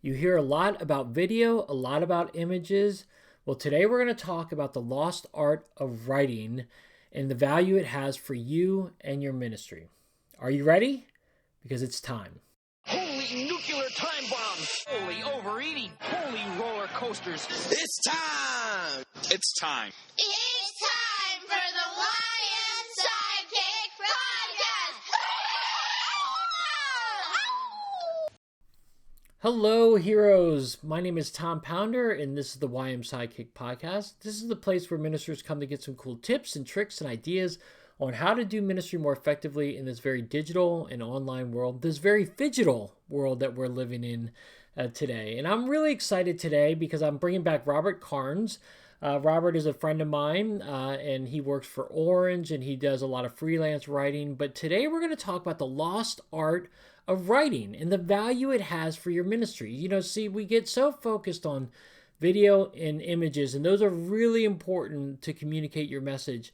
You hear a lot about video, a lot about images. Well, today we're going to talk about the lost art of writing and the value it has for you and your ministry. Are you ready? Because it's time. Holy nuclear time bombs! Holy overeating! Holy roller coasters! It's time! It's time. It's time for the Lion Sidekick Podcast! Hello, heroes. My name is Tom Pounder, and this is the YM Sidekick Podcast. This is the place where ministers come to get some cool tips and tricks and ideas on how to do ministry more effectively in this very digital and online world, this very phygital world that we're living in today. And I'm really excited today because I'm bringing back Robert Carnes. Robert is a friend of mine, and he works for Orange, and he does a lot of freelance writing. But today we're going to talk about the lost art of writing and the value it has for your ministry. You know, see, we get so focused on video and images, and those are really important to communicate your message.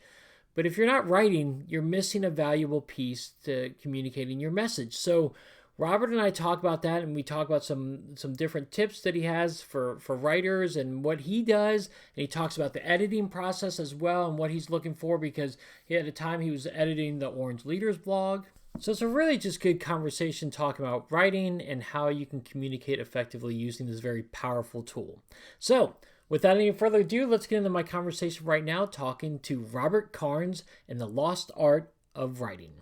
But if you're not writing, you're missing a valuable piece to communicating your message. So Robert and I talk about that, and we talk about some different tips that he has for writers and what he does. And he talks about the editing process as well and what he's looking for, because at a time he was editing the Orange Leaders blog. So it's a really just good conversation talking about writing and how you can communicate effectively using this very powerful tool. So without any further ado, let's get into my conversation right now, talking to Robert Carnes and the lost art of writing.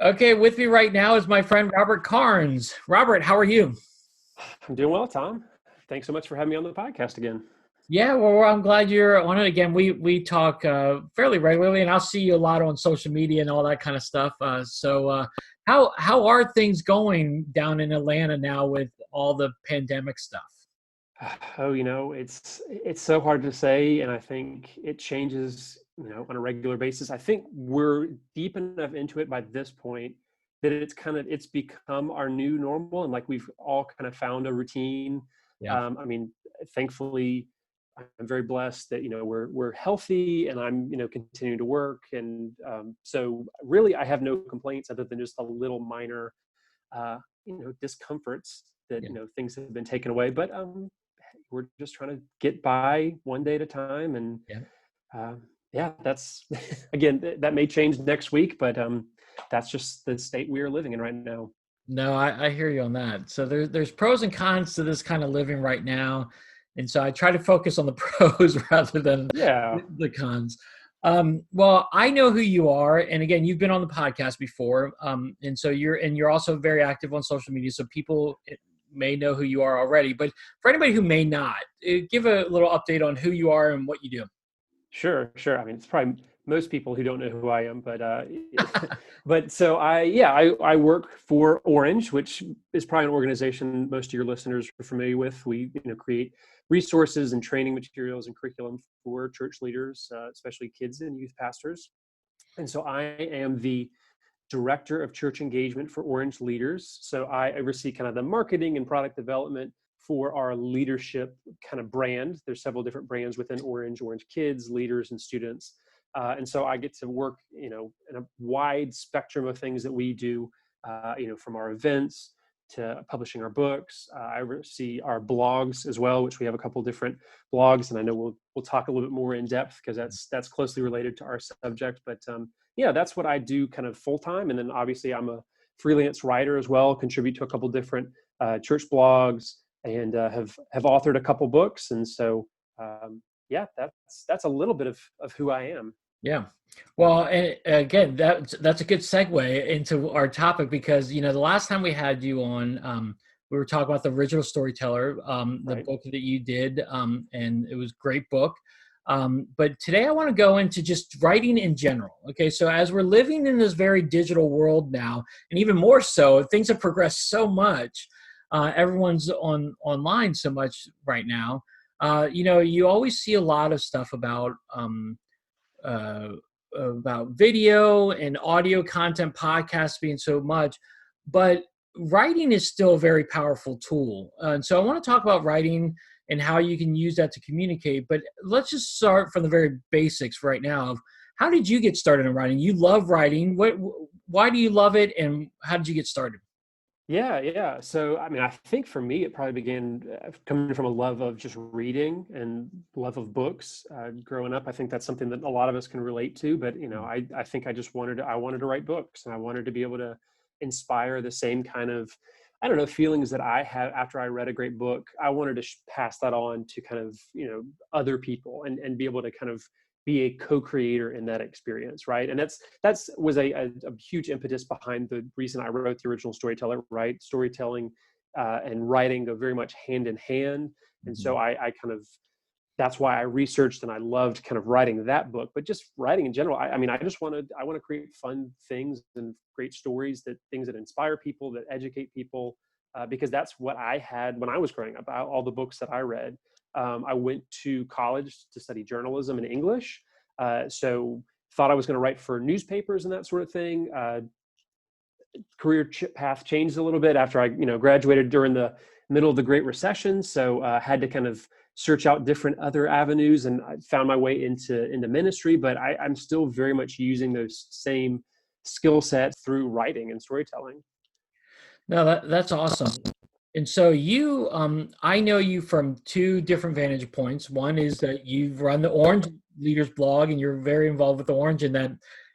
Okay, with me right now is my friend Robert Carnes. Robert, how are you? I'm doing well, Tom. Thanks so much for having me on the podcast again. Yeah, well, I'm glad you're on it again. We talk fairly regularly, and I'll see you a lot on social media and all that kind of stuff. So how are things going down in Atlanta now with all the pandemic stuff? Oh, it's so hard to say, and I think it changes, on a regular basis. I think we're deep enough into it by this point that it's become our new normal, and like we've all kind of found a routine. Yeah. Thankfully, I'm very blessed that we're healthy, and I'm continuing to work, and so really I have no complaints other than just a little minor discomforts that things have been taken away, but we're just trying to get by one day at a time, and that's again, that may change next week, but that's just the state we are living in right now. No, I hear you on that. So there's pros and cons to this kind of living right now. And so I try to focus on the pros rather than the cons. Well, I know who you are. And again, you've been on the podcast before. And so you're also very active on social media. So people may know who you are already. But for anybody who may not, give a little update on who you are and what you do. Sure. I mean, it's probably most people who don't know who I am, but so I work for Orange, which is probably an organization most of your listeners are familiar with. We create resources and training materials and curriculum for church leaders, especially kids and youth pastors. And so I am the director of church engagement for Orange Leaders. So I oversee kind of the marketing and product development for our leadership kind of brand. There's several different brands within Orange Kids, leaders, and students. And so I get to work, in a wide spectrum of things that we do, from our events to publishing our books. I oversee our blogs as well, which we have a couple different blogs, and I know we'll talk a little bit more in depth because that's closely related to our subject. But that's what I do kind of full time. And then obviously I'm a freelance writer as well, contribute to a couple different church blogs, and have authored a couple books. And so that's a little bit of who I am. Yeah. Well, and again, that's a good segue into our topic, because, the last time we had you on, we were talking about the original storyteller, the book that you did, and it was a great book. But today I want to go into just writing in general. Okay. So as we're living in this very digital world now, and even more so, things have progressed so much. Everyone's online so much right now. You always see a lot of stuff about video and audio content, podcasts being so much, but writing is still a very powerful tool. And so I want to talk about writing and how you can use that to communicate. But let's just start from the very basics right now of How did you get started in writing? You love writing. Why do you love it, and how did you get started? Yeah, yeah. So, I mean, I think for me, it probably began coming from a love of just reading and love of books. Growing up, I think that's something that a lot of us can relate to. But I think I wanted to write books, and I wanted to be able to inspire the same kind of, I don't know, feelings that I had after I read a great book. I wanted to pass that on to kind of other people and be able to kind of be a co-creator in that experience, right? And that's was a huge impetus behind the reason I wrote the original Storyteller, right? Storytelling and writing go very much hand in hand. And so I kind of, that's why I researched and I loved kind of writing that book, but just writing in general. I mean, I want to create fun things and great stories, things that inspire people, that educate people, because that's what I had when I was growing up. All the books that I read. I went to college to study journalism and English. So thought I was going to write for newspapers and that sort of thing. Career path changed a little bit after I, graduated during the middle of the Great Recession. So had to kind of search out different other avenues, and I found my way into ministry. But I'm still very much using those same skill sets through writing and storytelling. No, that's awesome. And so I know you from two different vantage points. One is that you've run the Orange Leaders blog, and you're very involved with Orange, and that,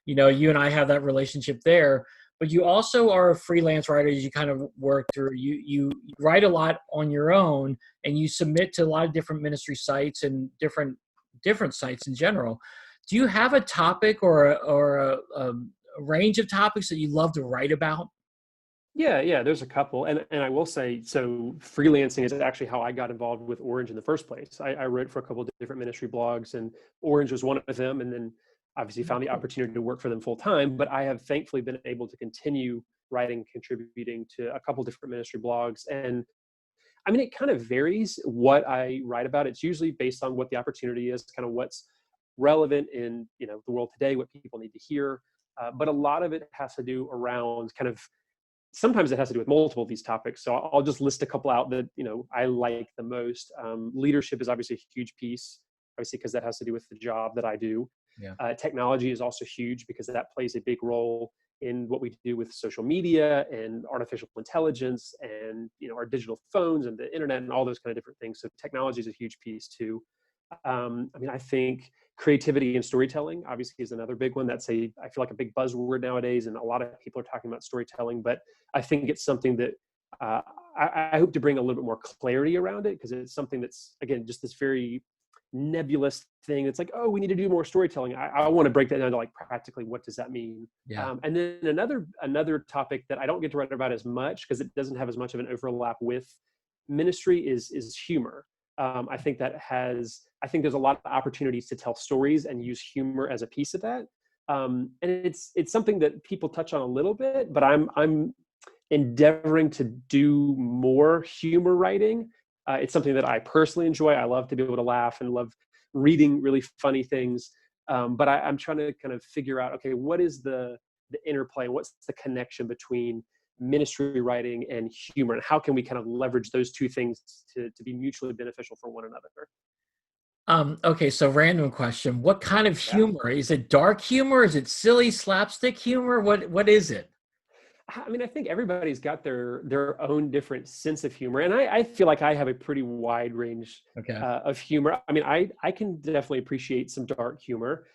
you and I have that relationship there. But you also are a freelance writer. As you kind of work through, you write a lot on your own, and you submit to a lot of different ministry sites and different sites in general. Do you have a topic or a range of topics that you love to write about? Yeah, there's a couple. And I will say, so freelancing is actually how I got involved with Orange in the first place. I wrote for a couple of different ministry blogs, and Orange was one of them. And then obviously found the opportunity to work for them full time. But I have thankfully been able to continue writing, contributing to a couple different ministry blogs. And I mean, it kind of varies what I write about. It's usually based on what the opportunity is, kind of what's relevant in the world today, what people need to hear. But a lot of it has to do around kind of, sometimes it has to do with multiple of these topics. So I'll just list a couple out that I like the most. Leadership is obviously a huge piece, obviously because that has to do with the job that I do. Yeah. Technology is also huge because that plays a big role in what we do with social media and artificial intelligence and our digital phones and the internet and all those kind of different things. So technology is a huge piece too. I mean, I think creativity and storytelling obviously is another big one. I feel like a big buzzword nowadays, and a lot of people are talking about storytelling, but I think it's something that I hope to bring a little bit more clarity around it, because it's something that's, again, just this very nebulous thing. It's like, oh, we need to do more storytelling. I want to break that down to like practically what does that mean? Yeah. And then another topic that I don't get to write about as much because it doesn't have as much of an overlap with ministry is humor. I think there's a lot of opportunities to tell stories and use humor as a piece of that. And it's something that people touch on a little bit, but I'm endeavoring to do more humor writing. It's something that I personally enjoy. I love to be able to laugh and love reading really funny things. But I'm trying to kind of figure out, okay, what is the interplay? What's the connection between ministry writing and humor, and how can we kind of leverage those two things to be mutually beneficial for one another? Okay, so random question. What kind of Yeah. humor? Is it dark humor? Is it silly slapstick humor? What is it? I mean, I think everybody's got their own different sense of humor, and I feel like I have a pretty wide range Okay. of humor. I mean, I can definitely appreciate some dark humor.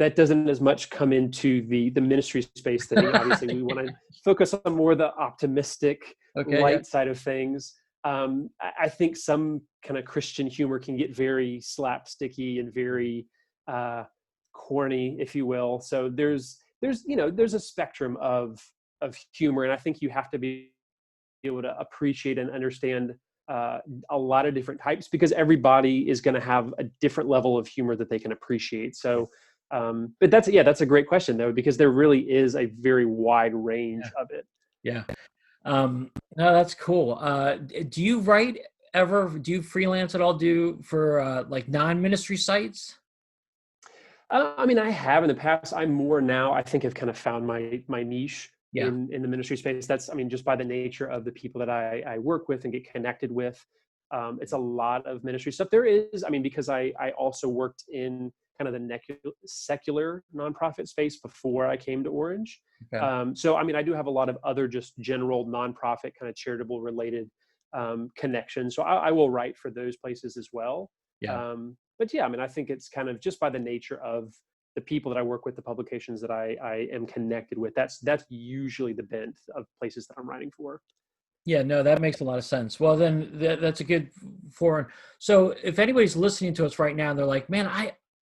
That doesn't as much come into the ministry space thing. Obviously, we want to focus on more the optimistic, Okay, yeah. light side of things. I think some kind of Christian humor can get very slapsticky and very corny, if you will. So there's a spectrum of humor, and I think you have to be able to appreciate and understand a lot of different types, because everybody is going to have a different level of humor that they can appreciate. So, but that's a great question though, because there really is a very wide range of it. Yeah. No, that's cool. Do you write ever? Do you freelance at all? Do for like non-ministry sites? I mean, I have in the past. I'm more now. I think I've kind of found my niche Yeah. in the ministry space. That's, I mean, just by the nature of the people that I work with and get connected with. It's a lot of ministry stuff. There is, I mean, because I also worked in kind of the secular nonprofit space before I came to Orange. Okay. So, I mean, I do have a lot of other just general nonprofit kind of charitable related connections. So I will write for those places as well. Yeah. But yeah, I mean, I think it's kind of just by the nature of the people that I work with, the publications that I am connected with. That's usually the bent of places that I'm writing for. Yeah, no, that makes a lot of sense. Well, then that's a good foreign. So if anybody's listening to us right now, and they're like, man,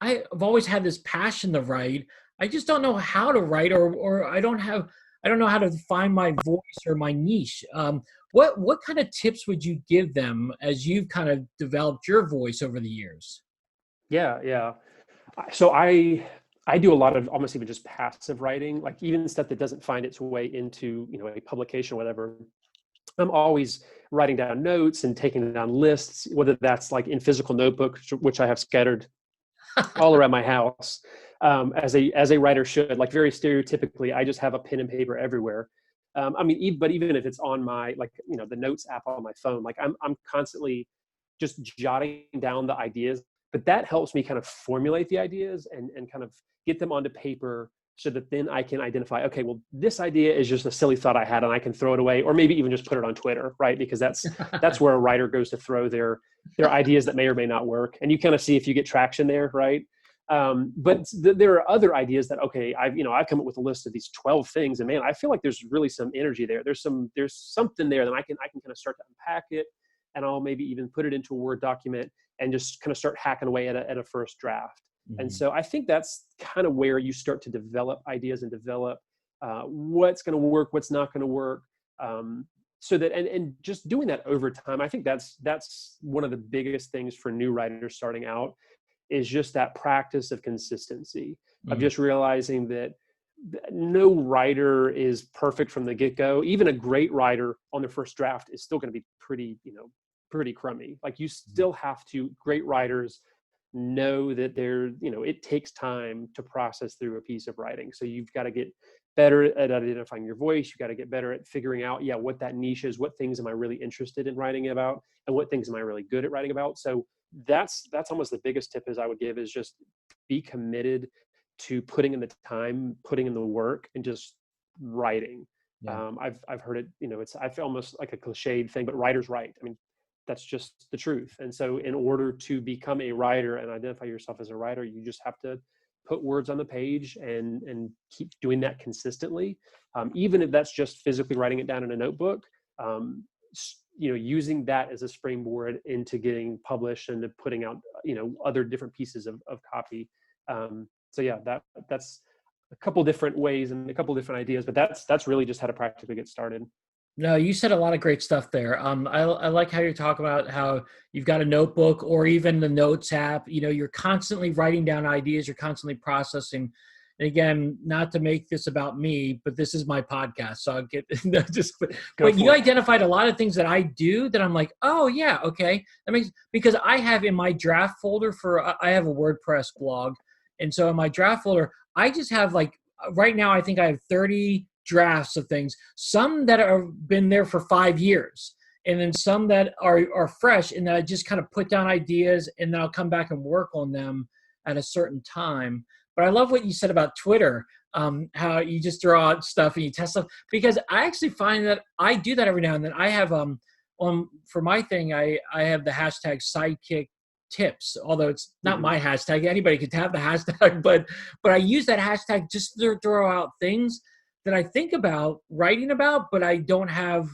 I've always had this passion to write. I just don't know how to write, or I don't know how to find my voice or my niche. What kind of tips would you give them as you've kind of developed your voice over the years? Yeah. So I do a lot of almost even just passive writing, like even stuff that doesn't find its way into, a publication or whatever. I'm always writing down notes and taking down lists, whether that's like in physical notebooks, which I have scattered all around my house, as a writer should. Like very stereotypically, I just have a pen and paper everywhere. I mean, but even if it's on my the notes app on my phone, like I'm constantly just jotting down the ideas. But that helps me kind of formulate the ideas and kind of get them onto paper, so that then I can identify, okay, well, this idea is just a silly thought I had and I can throw it away, or maybe even just put it on Twitter, right? Because that's where a writer goes to throw their ideas that may or may not work. And you kind of see if you get traction there, right? But there are other ideas that, okay, I've come up with a list of these 12 things, and man, I feel like there's really some energy there. There's something there that I can kind of start to unpack it, and I'll maybe even put it into a Word document and just kind of start hacking away at a first draft. And so I think that's kind of where you start to develop ideas and develop what's going to work, what's not going to work. So that, and just doing that over time, I think that's one of the biggest things for new writers starting out, is just that practice of consistency, of just realizing that no writer is perfect from the get-go. Even a great writer on their first draft is still going to be pretty crummy. Like you still have to, great writers know that it takes time to process through a piece of writing. So you've got to get better at identifying your voice. You've got to get better at figuring out, what that niche is, what things am I really interested in writing about, and what things am I really good at writing about. So that's almost the biggest tip is I would give, is just be committed to putting in the time, putting in the work, and just writing. Yeah. I've heard it, I feel almost like a cliched thing, but writers write. I mean, that's just the truth. And so in order to become a writer and identify yourself as a writer, you just have to put words on the page and keep doing that consistently. Even if that's just physically writing it down in a notebook, using that as a springboard into getting published and to putting out, other different pieces of copy. So yeah, that's a couple different ways and a couple different ideas, but that's really just how to practically get started. No, you said a lot of great stuff there. I like how you talk about how you've got a notebook or even the notes app. You're constantly writing down ideas. You're constantly processing. And again, not to make this about me, but this is my podcast, so I'll get But you identified a lot of things that I do that I'm like, oh yeah, okay, because I have in my draft folder I have a WordPress blog, and so in my draft folder, I just have like right now I think I have 30 drafts of things, some that have been there for 5 years, and then some that are fresh, and that I just kind of put down ideas, and then I'll come back and work on them at a certain time. But I love what you said about Twitter, how you just throw out stuff and you test stuff, because I actually find that I do that every now and then. I have for my thing, I have the hashtag sidekick tips, although it's not my hashtag. Anybody could have the hashtag, but I use that hashtag just to throw out things that I think about writing about, but I don't have,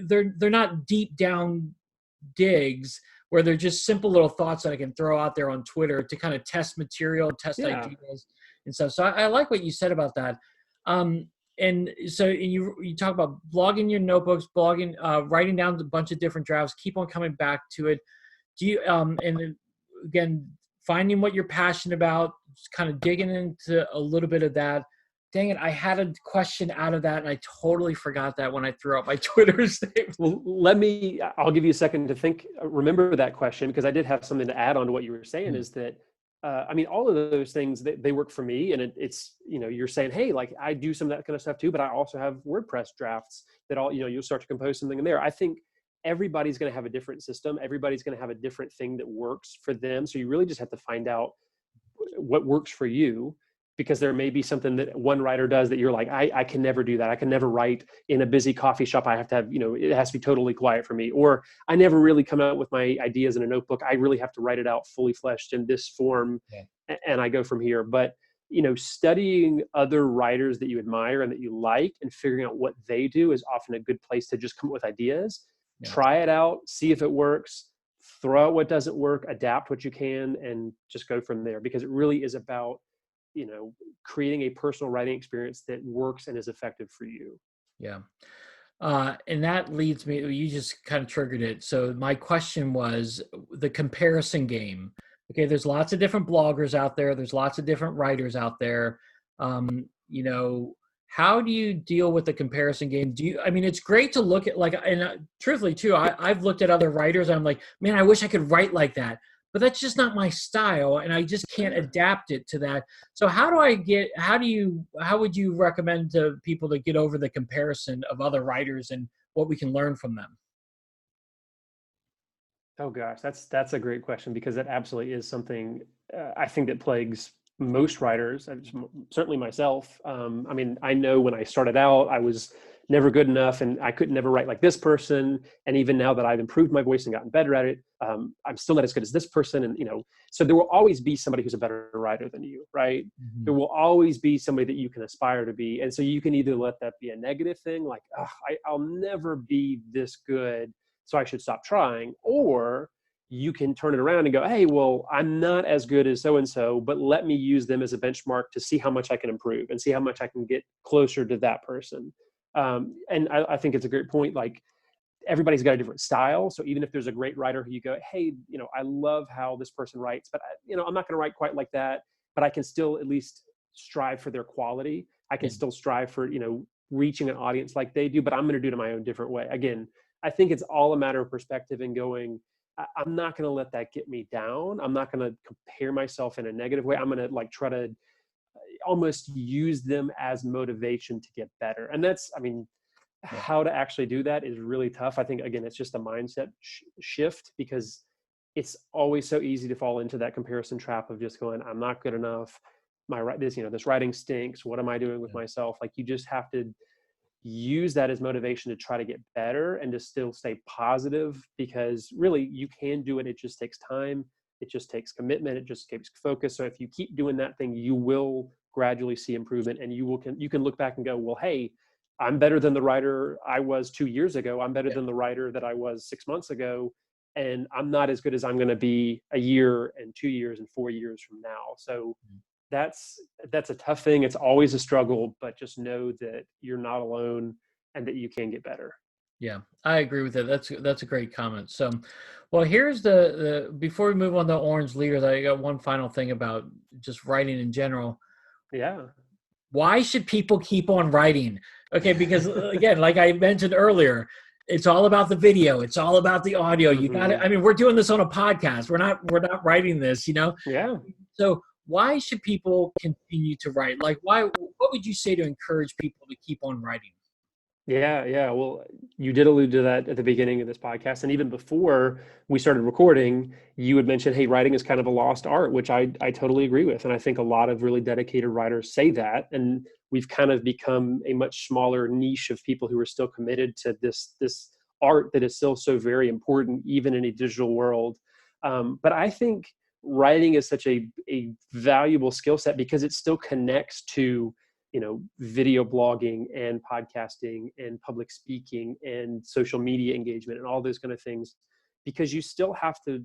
they're not deep down digs, where they're just simple little thoughts that I can throw out there on Twitter to kind of test material, test ideas and stuff. So I like what you said about that. And so you talk about blogging your notebooks, writing down a bunch of different drafts, keep on coming back to it. Do you, and then, again, finding what you're passionate about, kind of digging into a little bit of that. Dang it, I had a question out of that and I totally forgot that when I threw out my Twitter statement. Well, I'll give you a second to think, remember that question, because I did have something to add on to what you were saying, is that, I mean, all of those things, they work for me. And it's, you're saying, hey, like I do some of that kind of stuff too, but I also have WordPress drafts that you'll start to compose something in there. I think everybody's going to have a different system. Everybody's going to have a different thing that works for them. So you really just have to find out what works for you, because there may be something that one writer does that you're like, I can never do that. I can never write in a busy coffee shop. I have to have, it has to be totally quiet for me. Or I never really come out with my ideas in a notebook. I really have to write it out fully fleshed in this form. Yeah. And I go from here. But, studying other writers that you admire and that you like and figuring out what they do is often a good place to just come up with ideas, try it out, see if it works, throw out what doesn't work, adapt what you can, and just go from there. Because it really is about, creating a personal writing experience that works and is effective for you. Yeah. And that leads me, you just kind of triggered it. So my question was the comparison game. Okay, there's lots of different bloggers out there. There's lots of different writers out there. How do you deal with the comparison game? It's great to look at, truthfully too, I've looked at other writers and I'm like, man, I wish I could write like that. But that's just not my style, and I just can't adapt it to that. So how would you recommend to people to get over the comparison of other writers and what we can learn from them? Oh gosh, that's a great question, because that absolutely is something I think that plagues most writers, certainly myself. I know when I started out, I was never good enough and I could never write like this person. And even now that I've improved my voice and gotten better at it, I'm still not as good as this person. And, so there will always be somebody who's a better writer than you, right? Mm-hmm. There will always be somebody that you can aspire to be. And so you can either let that be a negative thing, like, I'll never be this good, so I should stop trying. Or you can turn it around and go, hey, well, I'm not as good as so-and-so, but let me use them as a benchmark to see how much I can improve and see how much I can get closer to that person. And I think it's a great point. Like, everybody's got a different style. So even if there's a great writer who you go, hey, I love how this person writes, but I'm not going to write quite like that, but I can still at least strive for their quality. I can still strive for, reaching an audience like they do, but I'm going to do it in my own different way. Again, I think it's all a matter of perspective and going, I'm not going to let that get me down. I'm not going to compare myself in a negative way. I'm going to try to almost use them as motivation to get better. And that's, how to actually do that is really tough. I think, again, it's just a mindset shift, because it's always so easy to fall into that comparison trap of just going, I'm not good enough. This writing stinks. What am I doing with myself? Like, you just have to use that as motivation to try to get better and to still stay positive, because really you can do it. It just takes time. It just takes commitment. It just takes focus. So if you keep doing that thing, you will gradually see improvement, and you can look back and go, well, hey, I'm better than the writer I was 2 years ago. I'm better than the writer that I was 6 months ago. And I'm not as good as I'm going to be a year and 2 years and 4 years from now. So that's a tough thing. It's always a struggle, but just know that you're not alone and that you can get better. Yeah, I agree with it. That's a great comment. So, well, here's before we move on to Orange Leaders, I got one final thing about just writing in general. Yeah. Why should people keep on writing? Okay, because again, like I mentioned earlier, it's all about the video. It's all about the audio. You got it. We're doing this on a podcast. We're not writing this, Yeah. So why should people continue to write? What would you say to encourage people to keep on writing? Yeah. Well, you did allude to that at the beginning of this podcast. And even before we started recording, you had mentioned, hey, writing is kind of a lost art, which I totally agree with. And I think a lot of really dedicated writers say that. And we've kind of become a much smaller niche of people who are still committed to this art that is still so very important, even in a digital world. But I think writing is such a valuable skill set, because it still connects to video blogging and podcasting and public speaking and social media engagement and all those kind of things, because you still have to,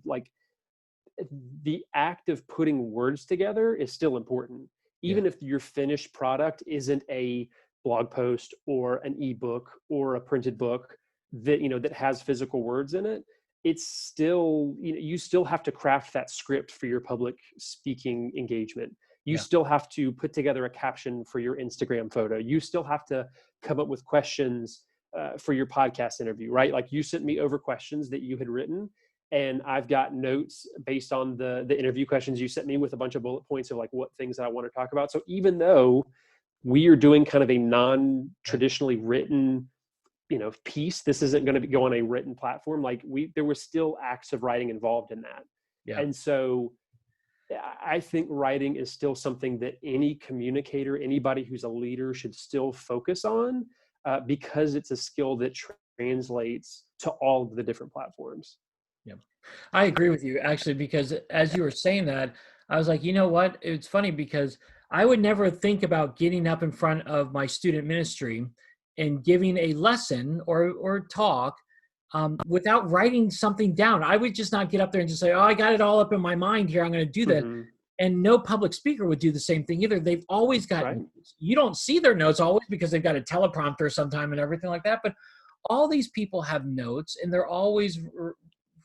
the act of putting words together is still important. Even if your finished product isn't a blog post or an ebook or a printed book that has physical words in it, it's still, you still have to craft that script for your public speaking engagement. You still have to put together a caption for your Instagram photo. You still have to come up with questions for your podcast interview, right? Like, you sent me over questions that you had written, and I've got notes based on the interview questions you sent me with a bunch of bullet points of what things that I want to talk about. So even though we are doing kind of a non-traditionally written piece, this isn't going to go on a written platform. There were still acts of writing involved in that. And so I think writing is still something that any communicator, anybody who's a leader should still focus on, because it's a skill that translates to all of the different platforms. Yeah, I agree with you actually, because as you were saying that, I was like, you know what? It's funny because I would never think about getting up in front of my student ministry and giving a lesson or talk without writing something down. I would just not get up there and just say, oh, I got it all up in my mind here. I'm going to do that. Hmm. And no public speaker would do the same thing either. They've always got Right. notes. You don't see their notes always because they've got a teleprompter sometime and everything like that. But all these people have notes and they're always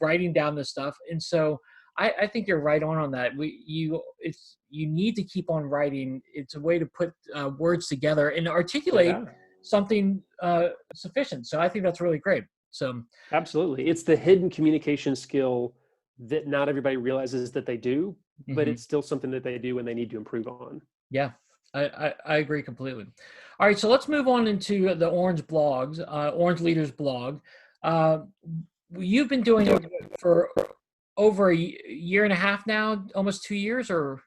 writing down this stuff. And so I think you're right on that. You need to keep on writing. It's a way to put words together and articulate Yeah. something sufficient. So I think that's really great. So Absolutely. It's the hidden communication skill that not everybody realizes that they do, but mhm. it's still something that they do and they need to improve on. Yeah, I agree completely. All right, so let's move on into the Orange blogs, Orange Leaders blog. Uh, you've been doing it for over a year and a half now, almost 2 years, or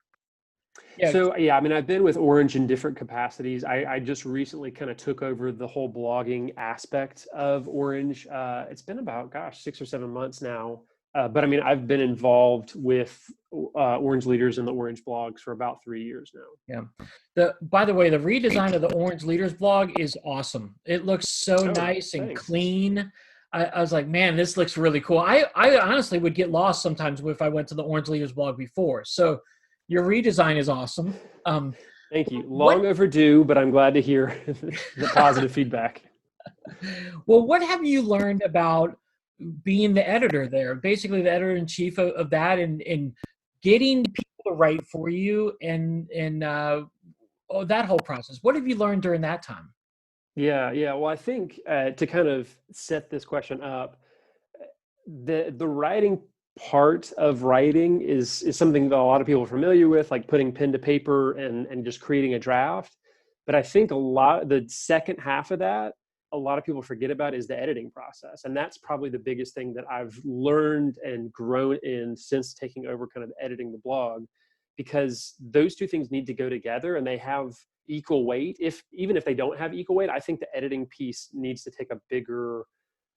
yeah. So yeah, I mean, I've been with Orange in different capacities. I just recently kind of took over the whole blogging aspect of Orange. It's been about, gosh, 6 or 7 months now. But I mean, I've been involved with Orange Leaders and the Orange blogs for about 3 years now. Yeah. By the way, the redesign of the Orange Leaders blog is awesome. It looks so Oh, nice and thanks. clean. I was like, man, this looks really cool. I honestly would get lost sometimes if I went to the Orange Leaders blog before. So your redesign is awesome. Thank you. What Long overdue, but I'm glad to hear the positive feedback. well, what have you learned about being the editor there? Basically, the editor in chief of that, and getting people to write for you, and that whole process. What have you learned during that time? Yeah. Well, I think to kind of set this question up, the writing part of writing is something that a lot of people are familiar with, like putting pen to paper and just creating a draft. But I think the second half of that, a lot of people forget about is the editing process. And that's probably the biggest thing that I've learned and grown in since taking over kind of editing the blog, because those two things need to go together and they have equal weight. Even if they don't have equal weight, I think the editing piece needs to take a bigger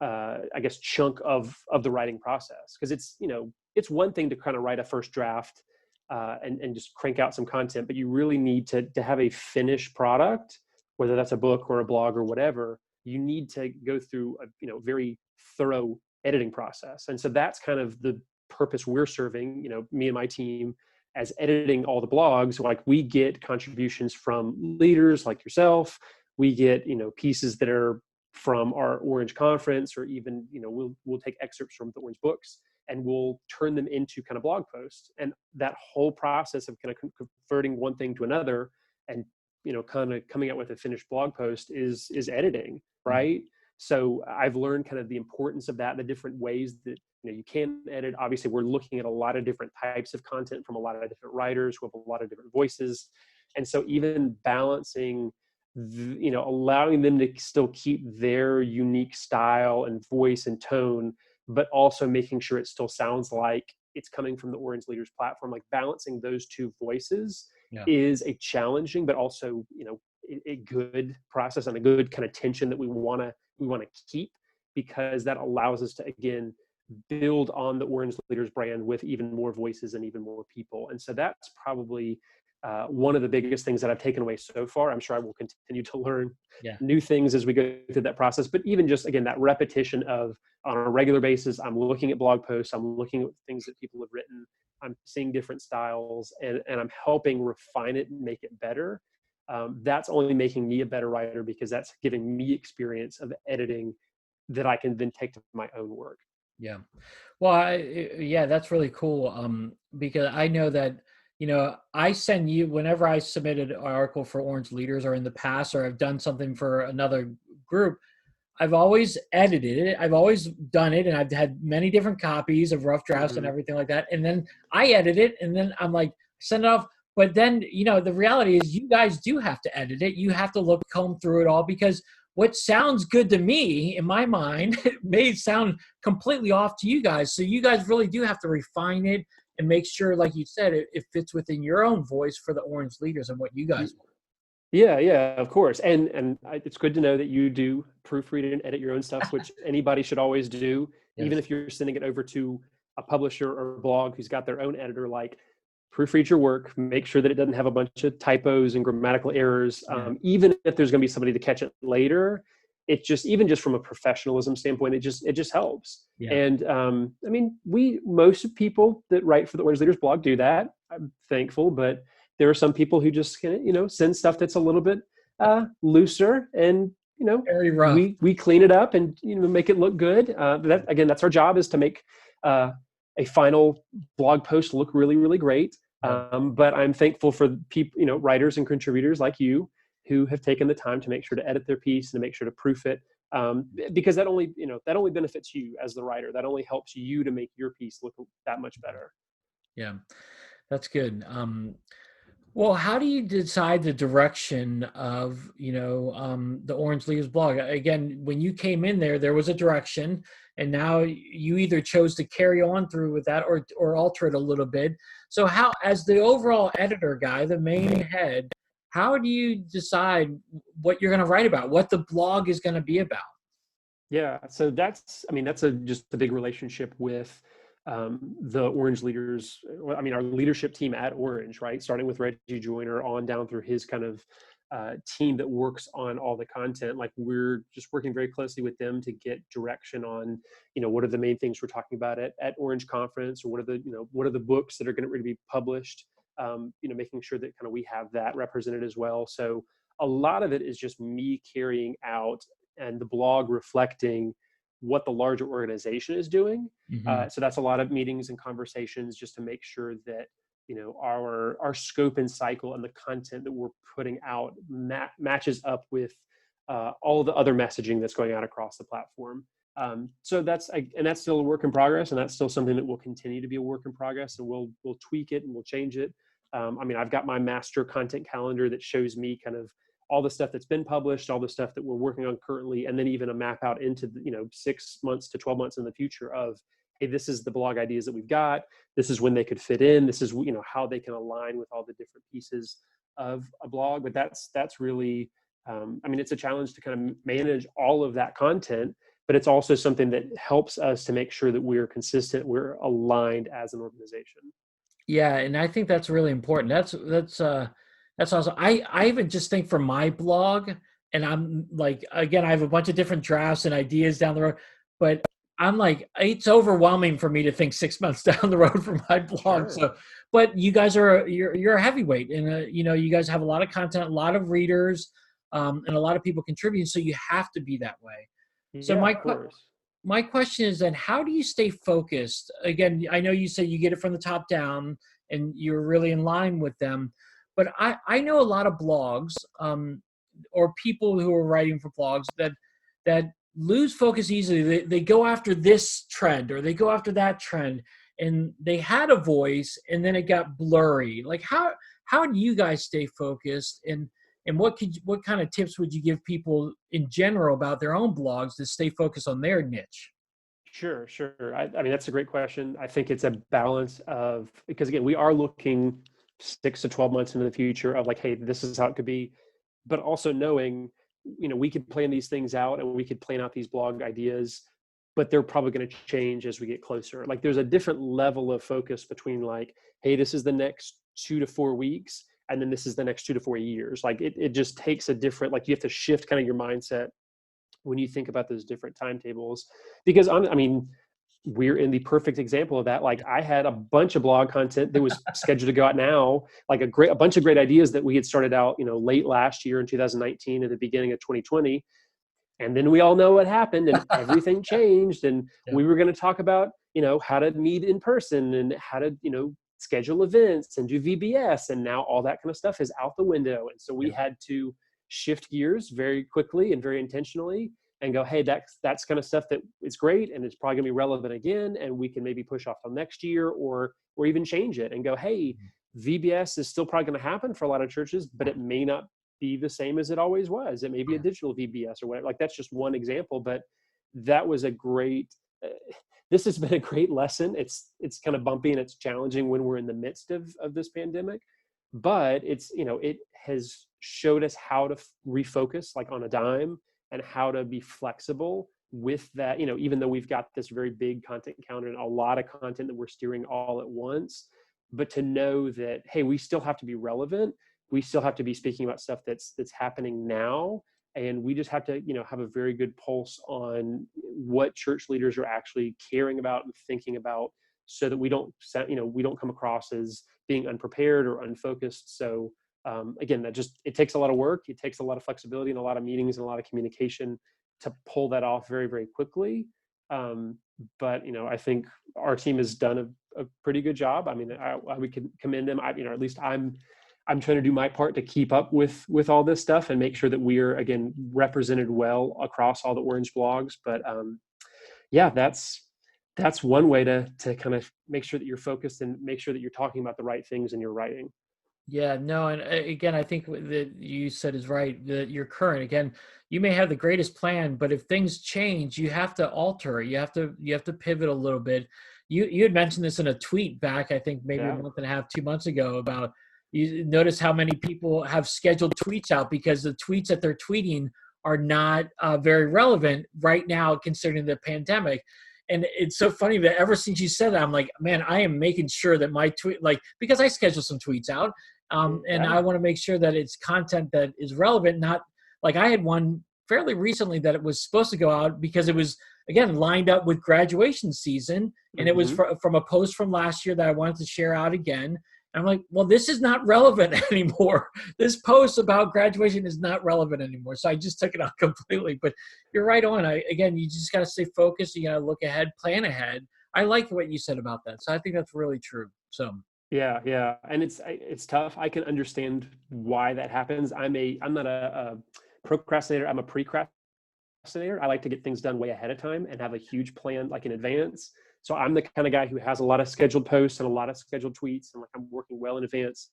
I guess chunk of the writing process, because it's one thing to kind of write a first draft and just crank out some content, but you really need to have a finished product, whether that's a book or a blog or whatever. You need to go through a very thorough editing process, and so that's kind of the purpose we're serving. Me and my team, as editing all the blogs, like we get contributions from leaders like yourself. We get pieces that are from our Orange conference, or even we'll take excerpts from the Orange books and we'll turn them into kind of blog posts. And that whole process of kind of converting one thing to another and kind of coming out with a finished blog post is editing, right? So I've learned kind of the importance of that, the different ways that you can edit. Obviously, we're looking at a lot of different types of content from a lot of different writers who have a lot of different voices, and so even balancing allowing them to still keep their unique style and voice and tone, but also making sure it still sounds like it's coming from the Orange Leaders platform. Like balancing those two voices is a challenging, but also, a good process and a good kind of tension that we want to keep, because that allows us to, again, build on the Orange Leaders brand with even more voices and even more people. And so that's probably one of the biggest things that I've taken away so far. I'm sure I will continue to learn new things as we go through that process. But even just, again, that repetition of, on a regular basis, I'm looking at blog posts, I'm looking at things that people have written, I'm seeing different styles, and I'm helping refine it and make it better. That's only making me a better writer, because that's giving me experience of editing that I can then take to my own work. Yeah. Well, that's really cool. Because I know that, I send you, whenever I submitted an article for Orange Leaders, or in the past, or I've done something for another group, I've always edited it. I've always done it. And I've had many different copies of rough drafts and everything like that. And then I edit it, and then I'm like, send it off. But then, the reality is you guys do have to edit it. You have to comb through it all, because what sounds good to me in my mind, it may sound completely off to you guys. So you guys really do have to refine it and make sure, like you said, it fits within your own voice for the Orange leaders and what you guys want. Yeah, yeah, of course. It's good to know that you do proofread and edit your own stuff, which anybody should always do, even Yes. if you're sending it over to a publisher or blog who's got their own editor. Like, proofread your work, make sure that it doesn't have a bunch of typos and grammatical errors. Yeah. Even if there's going to be somebody to catch it later, it just, even just from a professionalism standpoint, it just helps. Yeah. And I mean, most people that write for the Orange Leaders blog do that. I'm thankful, but there are some people who just send stuff that's a little bit looser, and Very rough. we clean it up and make it look good. That's our job, is to make a final blog post look really, really great. But I'm thankful for people, writers and contributors like you, who have taken the time to make sure to edit their piece and to make sure to proof it, because that only benefits you as the writer. That only helps you to make your piece look that much better. Yeah, that's good. Well, how do you decide the direction of, the Orange Leaders blog? Again, when you came in there was a direction, and now you either chose to carry on through with that or alter it a little bit. So how, as the overall editor guy, the main head, how do you decide what you're going to write about, what the blog is going to be about? Yeah, so that's just a big relationship with the Orange leaders. Our leadership team at Orange, right? Starting with Reggie Joyner on down through his kind of team that works on all the content. Like, we're just working very closely with them to get direction on, what are the main things we're talking about at Orange Conference, or what are the books that are going to be published. Making sure that kind of we have that represented as well. So a lot of it is just me carrying out, and the blog reflecting what the larger organization is doing. Mm-hmm. So that's a lot of meetings and conversations just to make sure that our scope and cycle and the content that we're putting out matches up with all the other messaging that's going out across the platform. So that's still a work in progress, and that's still something that will continue to be a work in progress, and we'll tweak it and we'll change it. I've got my master content calendar that shows me kind of all the stuff that's been published, all the stuff that we're working on currently, and then even a map out into 6 months to 12 months in the future of, hey, this is the blog ideas that we've got. This is when they could fit in. This is how they can align with all the different pieces of a blog. But that's really, it's a challenge to kind of manage all of that content, but it's also something that helps us to make sure that we're consistent, we're aligned as an organization. Yeah, and I think that's really important. That's awesome. I even just think for my blog, and I'm like, again, I have a bunch of different drafts and ideas down the road, but I'm like, it's overwhelming for me to think 6 months down the road for my blog. Sure. So, but you guys you're a heavyweight, and you guys have a lot of content, a lot of readers, and a lot of people contributing. So you have to be that way. So Yeah, of course. my question is then, how do you stay focused? Again, I know you say you get it from the top down and you're really in line with them, but I know a lot of blogs or people who are writing for blogs that lose focus easily. They go after this trend or they go after that trend, and they had a voice and then it got blurry. Like, how do you guys stay focused, and what kind of tips would you give people in general about their own blogs to stay focused on their niche? Sure. That's a great question. I think it's a balance of, because again, we are looking 6 to 12 months into the future of like, hey, this is how it could be, but also knowing, we could plan these things out and we could plan out these blog ideas, but they're probably going to change as we get closer. Like, there's a different level of focus between like, hey, this is the next 2 to 4 weeks, and then this is the next 2 to 4 years. Like, it just takes a different, like, you have to shift kind of your mindset when you think about those different timetables, because we're in the perfect example of that. Like, I had a bunch of blog content that was scheduled to go out now, like a bunch of great ideas that we had started out, late last year in 2019 at the beginning of 2020. And then we all know what happened, and everything changed. And we were going to talk about, how to meet in person and how to, schedule events and do VBS. And now all that kind of stuff is out the window. And so we had to shift gears very quickly and very intentionally and go, hey, that's kind of stuff that is great, and it's probably gonna be relevant again, and we can maybe push off till next year or even change it and go, hey, VBS is still probably gonna happen for a lot of churches, but it may not be the same as it always was. It may be a digital VBS or whatever. Like, that's just one example, but that was a great, this has been a great lesson. It's kind of bumpy and it's challenging when we're in the midst of this pandemic, but it has showed us how to refocus like on a dime, and how to be flexible with that. Even though we've got this very big content counter and a lot of content that we're steering all at once, but to know that, hey, we still have to be relevant. We still have to be speaking about stuff that's happening now. And we just have to, have a very good pulse on what church leaders are actually caring about and thinking about, so that we don't come across as being unprepared or unfocused. So again, it takes a lot of work. It takes a lot of flexibility and a lot of meetings and a lot of communication to pull that off very, very quickly. But I think our team has done a pretty good job. I mean, we can commend them. At least I'm trying to do my part to keep up with all this stuff and make sure that we're, again, represented well across all the Orange blogs. But yeah, that's one way to kind of make sure that you're focused and make sure that you're talking about the right things in your writing. Yeah, no, and again, I think that you said is right, that you're current. Again, you may have the greatest plan, but if things change, you have to alter it. You have to pivot a little bit. You had mentioned this in a tweet back, I think maybe a Yeah. month and a half, 2 months ago, about you notice how many people have scheduled tweets out because the tweets that they're tweeting are not very relevant right now, considering the pandemic. And it's so funny that ever since you said that, I'm like, man, I am making sure that my tweet, like, because I schedule some tweets out, and Yeah. I want to make sure that it's content that is relevant. Not like I had one fairly recently that it was supposed to go out because it was, again, lined up with graduation season, and it was Mm-hmm. from a post from last year that I wanted to share out again. And I'm like, well, this is not relevant anymore. This post about graduation is not relevant anymore. So I just took it out completely. But you're right on. Again, you just got to stay focused. You got to look ahead, plan ahead. I like what you said about that. So I think that's really true. So Yeah, and it's tough. I can understand why that happens. I'm not a procrastinator. I'm a precrastinator. I like to get things done way ahead of time and have a huge plan like in advance. So I'm the kind of guy who has a lot of scheduled posts and a lot of scheduled tweets, and like I'm working well in advance.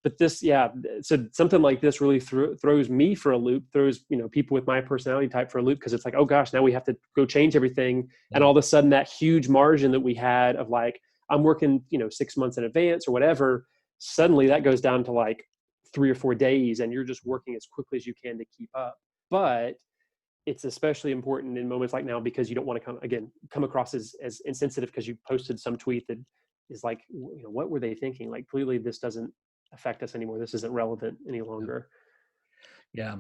But this, yeah, so something like this really throws me for a loop, throws people with my personality type for a loop, because it's like, oh gosh, now we have to go change everything, and yeah, all of a sudden that huge margin that we had of like, I'm working 6 months in advance or whatever, suddenly that goes down to like 3 or 4 days, and you're just working as quickly as you can to keep up. But it's especially important in moments like now, because you don't want to come across as insensitive because you posted some tweet that is like, what were they thinking? Like, clearly this doesn't affect us anymore. This isn't relevant any longer. yeah.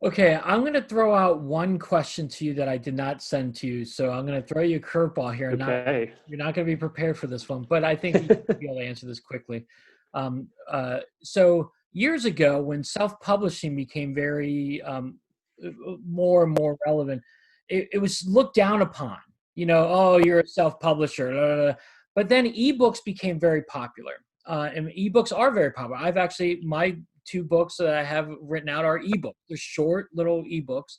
Okay, I'm going to throw out one question to you that I did not send to you. So I'm going to throw you a curveball here. Okay. You're not going to be prepared for this one, but I think you should be able to answer this quickly. So years ago, when self-publishing became very more and more relevant, it was looked down upon. Oh, you're a self-publisher. Blah, blah, blah. But then ebooks became very popular, and ebooks are very popular. I've actually my 2 books that I have written out are ebooks. They're short little ebooks.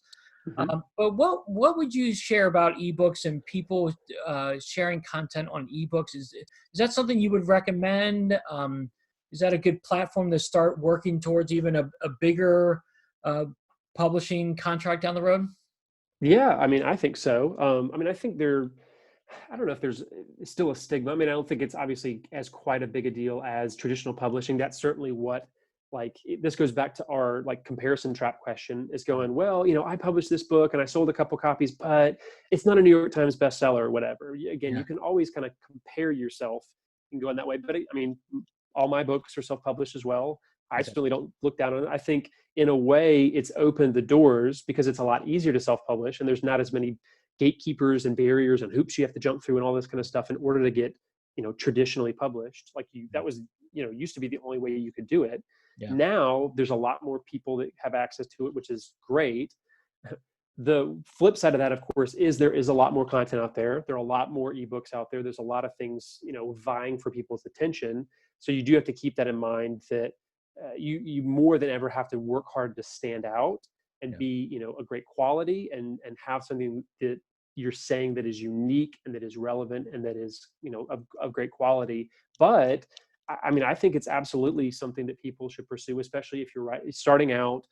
Mhm. But what would you share about ebooks and people sharing content on ebooks? Is that something you would recommend? Is that a good platform to start working towards even a bigger uh, publishing contract down the road? Yeah, I mean, I think so. I think I don't know if there's still a stigma. I mean, I don't think it's obviously as quite a big a deal as traditional publishing. That's certainly what, this goes back to our like comparison trap question, is going, well, I published this book and I sold a couple copies, but it's not a New York Times bestseller or whatever. Again, Yeah. you can always kind of compare yourself and go in that way. But I mean, all my books are self-published as well. I Okay. certainly don't look down on it. I think in a way it's opened the doors because it's a lot easier to self-publish, and there's not as many gatekeepers and barriers and hoops you have to jump through and all this kind of stuff in order to get traditionally published. Like that was used to be the only way you could do it. Yeah. Now there's a lot more people that have access to it, which is great. The flip side of that, of course, is there is a lot more content out there. There are a lot more ebooks out there. There's a lot of things vying for people's attention. So you do have to keep that in mind, that you more than ever have to work hard to stand out and Yeah. be a great quality, and have something that you're saying that is unique and that is relevant and that is of great quality. But I mean, I think it's absolutely something that people should pursue, especially if you're starting out.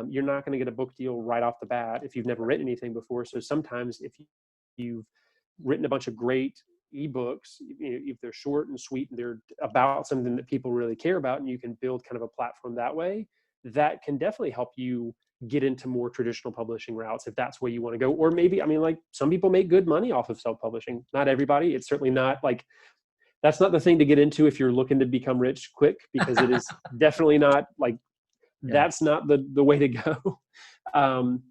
You're not going to get a book deal right off the bat if you've never written anything before. So sometimes if you've written a bunch of great ebooks, if they're short and sweet and they're about something that people really care about, and you can build kind of a platform that way, that can definitely help you get into more traditional publishing routes if that's where you want to go. Or maybe, I mean, like some people make good money off of self-publishing. Not everybody. It's certainly not like, that's not the thing to get into if you're looking to become rich quick, because it is definitely not like, Yeah. that's not the way to go.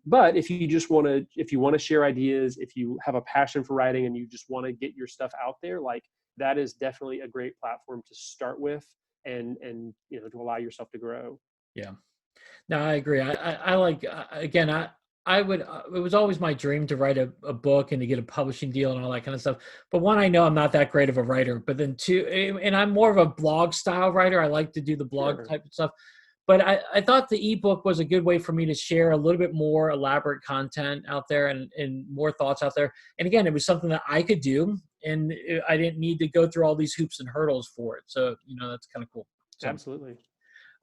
But if you just want to, if you want to share ideas, if you have a passion for writing and you just want to get your stuff out there, like that is definitely a great platform to start with, and to allow yourself to grow. Yeah. No, I agree. I like, again, I would, it was always my dream to write a book and to get a publishing deal and all that kind of stuff. But one, I know I'm not that great of a writer, but then two, and I'm more of a blog style writer. I like to do the blog Sure. type of stuff. But I thought the ebook was a good way for me to share a little bit more elaborate content out there, and more thoughts out there. And again, it was something that I could do, and I didn't need to go through all these hoops and hurdles for it. So, that's kind of cool. So, Absolutely.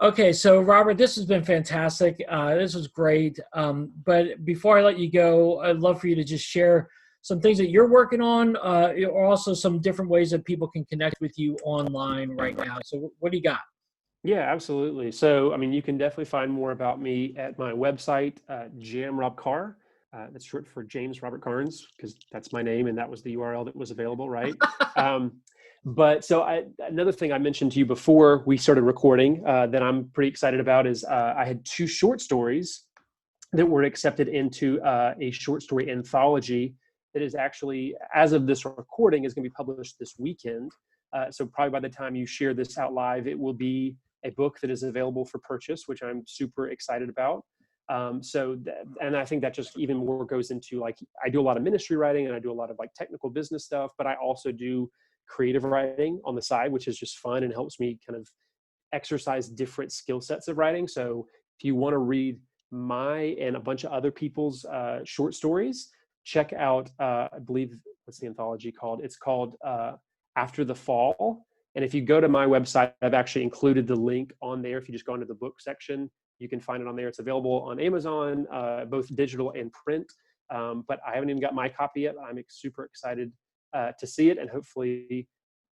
okay, so Robert, this has been fantastic. This was great. But before I let you go, I'd love for you to just share some things that you're working on, or also some different ways that people can connect with you online right now. So what do you got? Yeah, absolutely. So, I mean, you can definitely find more about me at my website, JamRobCar. That's short for James Robert Carnes, because that's my name and that was the URL that was available, right? um, but so another thing I mentioned to you before we started recording that I'm pretty excited about is I had 2 short stories that were accepted into a short story anthology that is actually, as of this recording, is going to be published this weekend. So probably by the time you share this out live, it will be a book that is available for purchase, which I'm super excited about. And I think that just even more goes into, like, I do a lot of ministry writing and I do a lot of like technical business stuff, but I also do creative writing on the side, which is just fun and helps me kind of exercise different skill sets of writing. So if you want to read my and a bunch of other people's short stories, check out, I believe, what's the anthology called? It's called After the Fall. And if you go to my website, I've actually included the link on there. If you just go into the book section, you can find it on there. It's available on Amazon, both digital and print. But I haven't even got my copy yet. I'm super excited to see it, and hopefully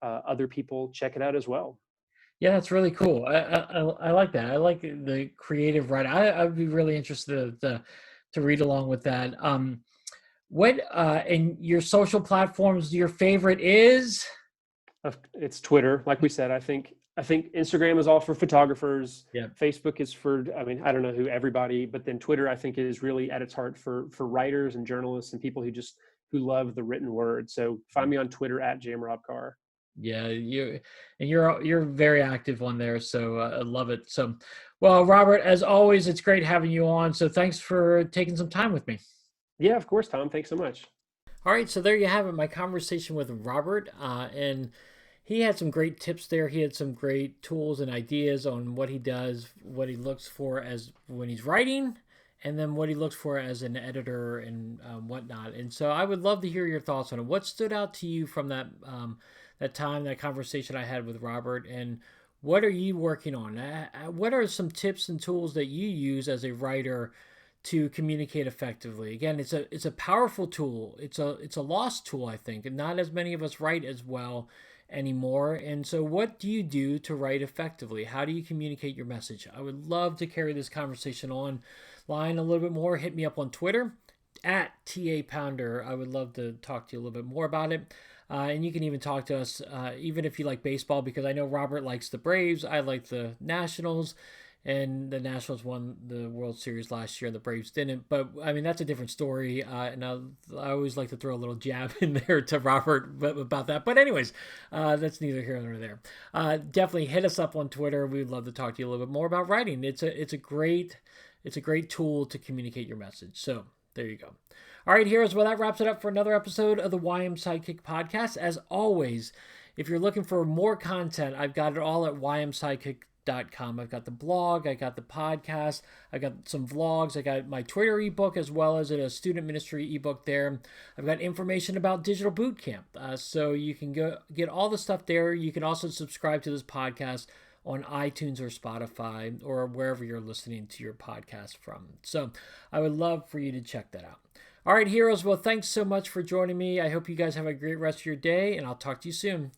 other people check it out as well. Yeah, that's really cool. I like that. I like the creative writing. I'd be really interested to read along with that. What in your social platforms, your favorite is? It's Twitter, like we said. I think Instagram is all for photographers. Yeah. Facebook is for, I mean, I don't know who everybody, but then Twitter, I think, is really at its heart for writers and journalists and people who love the written word. So find me on Twitter at JamRobCar. Yeah, you're very active on there, so I love it. So, well, Robert, as always, it's great having you on. So, thanks for taking some time with me. Yeah, of course, Tom. Thanks so much. All right, so there you have it, my conversation with Robert, and he had some great tips there. He had some great tools and ideas on what he does, what he looks for as when he's writing, and then what he looks for as an editor and whatnot. And so I would love to hear your thoughts on it. What stood out to you from that conversation I had with Robert, and what are you working on? What are some tips and tools that you use as a writer to communicate effectively? Again, it's a powerful tool. It's a lost tool, I think, and not as many of us write as well anymore. And so what do you do to write effectively? How do you communicate your message? I would love to carry this conversation online a little bit more. Hit me up on Twitter at TA Pounder. I would love to talk to you a little bit more about it. And you can even talk to us, even if you like baseball, because I know Robert likes the Braves. I like the Nationals. And the Nationals won the World Series last year. The Braves didn't, but I mean that's a different story. And I always like to throw a little jab in there to Robert about that. But anyways, that's neither here nor there. Definitely hit us up on Twitter. We'd love to talk to you a little bit more about writing. It's a great tool to communicate your message. So there you go. All right, here's well, that wraps it up for another episode of the YM Sidekick podcast. As always, if you're looking for more content, I've got it all at ymsidekick.com. I've got the blog, I got the podcast, I got some vlogs, I got my Twitter ebook as well as a student ministry ebook there. I've got information about Digital Boot Camp, so you can go get all the stuff there. You can also subscribe to this podcast on iTunes or Spotify or wherever you're listening to your podcast from. So I would love for you to check that out. All right, heroes. Well, thanks so much for joining me. I hope you guys have a great rest of your day, and I'll talk to you soon.